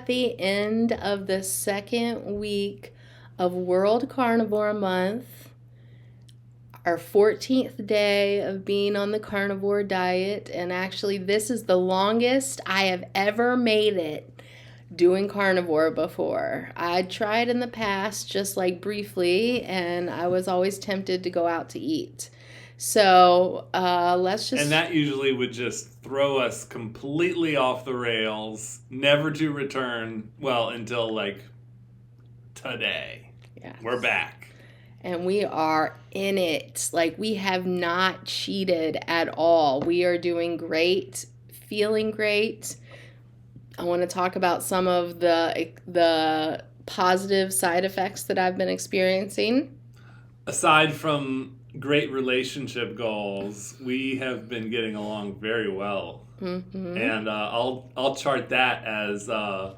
at the end of the second week of World Carnivore Month, our 14th day of being on the carnivore diet. And actually, this is the longest I have ever made it doing carnivore before. I tried in the past, just like briefly, and I was always tempted to go out to eat. So let's just... And that usually would just throw us completely off the rails, never to return, well, until like today. Yes. We're back. And we are in it. Like, we have not cheated at all. We are doing great, feeling great. I want to talk about some of the positive side effects that I've been experiencing. Aside from great relationship goals, we have been getting along very well. Mm-hmm. And I'll chart that as a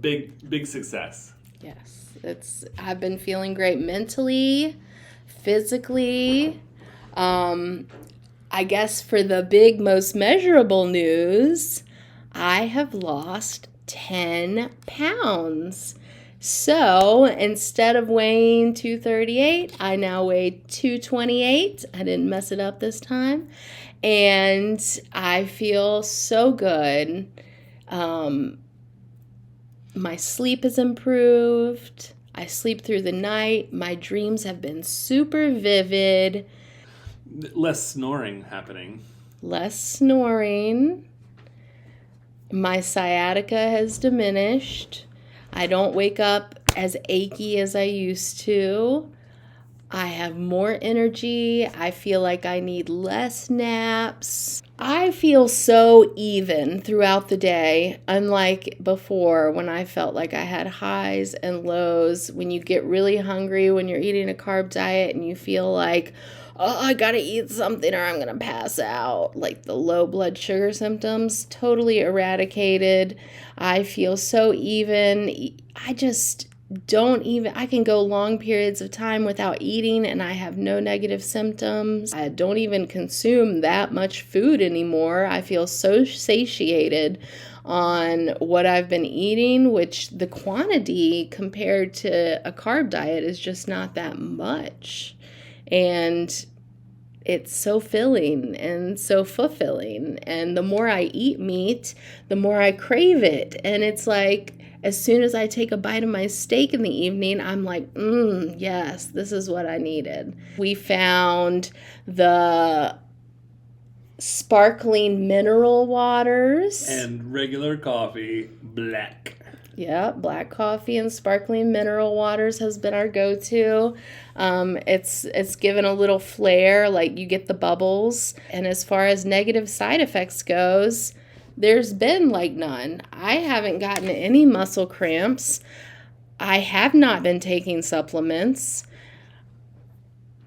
big success. Yes. I've been feeling great mentally, physically. I guess for the big, most measurable news, I have lost 10 pounds. So instead of weighing 238, I now weigh 228. I didn't mess it up this time. And I feel so good. My sleep has improved. I sleep through the night. My dreams have been super vivid. Less snoring happening. Less snoring. My sciatica has diminished. I don't wake up as achy as I used to. I have more energy. I feel like I need less naps. I feel so even throughout the day, unlike before when I felt like I had highs and lows. When you get really hungry, when you're eating a carb diet and you feel like, oh, I gotta eat something or I'm gonna pass out. Like the low blood sugar symptoms, totally eradicated. I feel so even. I can go long periods of time without eating and I have no negative symptoms. I don't even consume that much food anymore. I feel so satiated on what I've been eating, which the quantity compared to a carb diet is just not that much. And it's so filling and so fulfilling. And the more I eat meat, the more I crave it. And it's like, as soon as I take a bite of my steak in the evening, I'm like, yes, this is what I needed. We found the sparkling mineral waters. And regular coffee, black. Yeah, black coffee and sparkling mineral waters has been our go-to. It's given a little flair, like you get the bubbles. And as far as negative side effects goes, there's been like none. I haven't gotten any muscle cramps. I have not been taking supplements.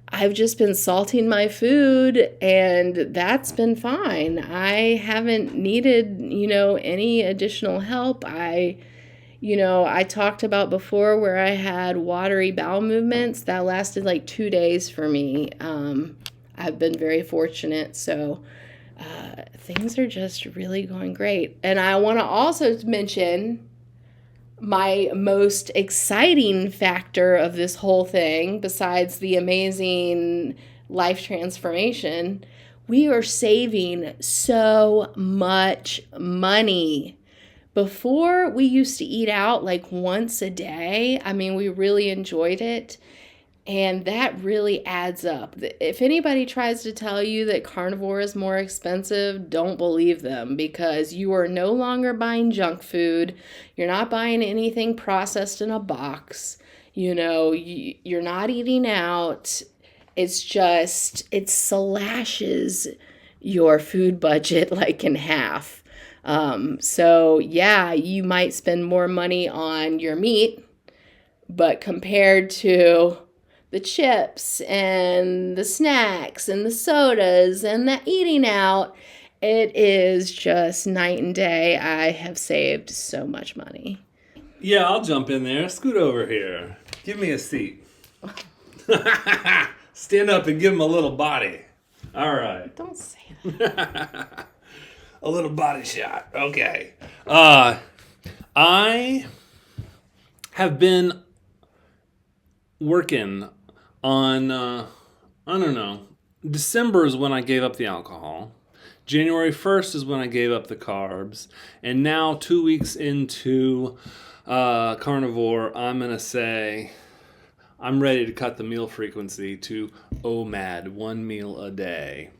I've just been salting my food and that's been fine. I haven't needed, any additional help. I talked about before where I had watery bowel movements. That lasted like 2 days for me. I've been very fortunate. So things are just really going great. And I want to also mention my most exciting factor of this whole thing, besides the amazing life transformation, we are saving so much money. Before, we used to eat out like once a day. I mean, we really enjoyed it. And that really adds up. If anybody tries to tell you that carnivore is more expensive, don't believe them, because you are no longer buying junk food. You're not buying anything processed in a box. You're not eating out. It slashes your food budget like in half. So yeah, you might spend more money on your meat, but compared to the chips and the snacks and the sodas and the eating out, it is just night and day. I have saved so much money. Yeah, I'll jump in there. Scoot over here. Give me a seat. Stand up and give him a little body. All right. Don't say that. A little body shot. Okay. I have been working on, I don't know, December is when I gave up the alcohol. January 1st is when I gave up the carbs. And now, 2 weeks into carnivore, I'm going to say I'm ready to cut the meal frequency to OMAD, 1 meal a day.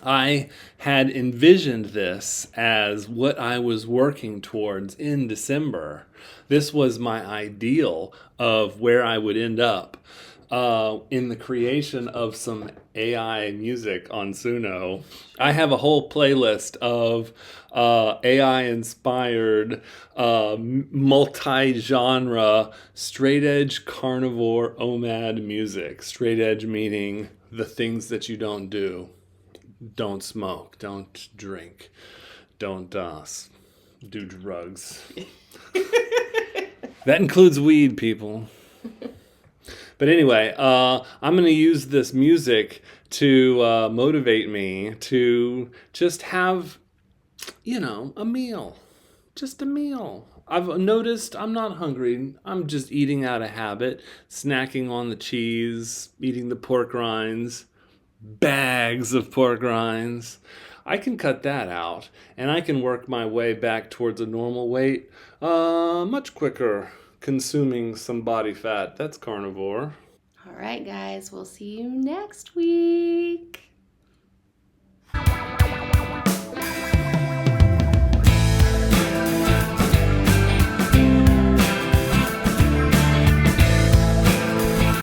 I had envisioned this as what I was working towards in December. This was my ideal of where I would end up in the creation of some AI music on Suno. I have a whole playlist of AI inspired, multi genre, straight edge carnivore OMAD music. Straight edge meaning the things that you don't do. Don't smoke, don't drink, don't do drugs. That includes weed, people. But anyway, I'm going to use this music to motivate me to just have, a meal. Just a meal. I've noticed I'm not hungry. I'm just eating out of habit, snacking on the cheese, eating the pork rinds, bags of pork rinds. I can cut that out, and I can work my way back towards a normal weight much quicker, consuming some body fat. That's carnivore. All right, guys, we'll see you next week.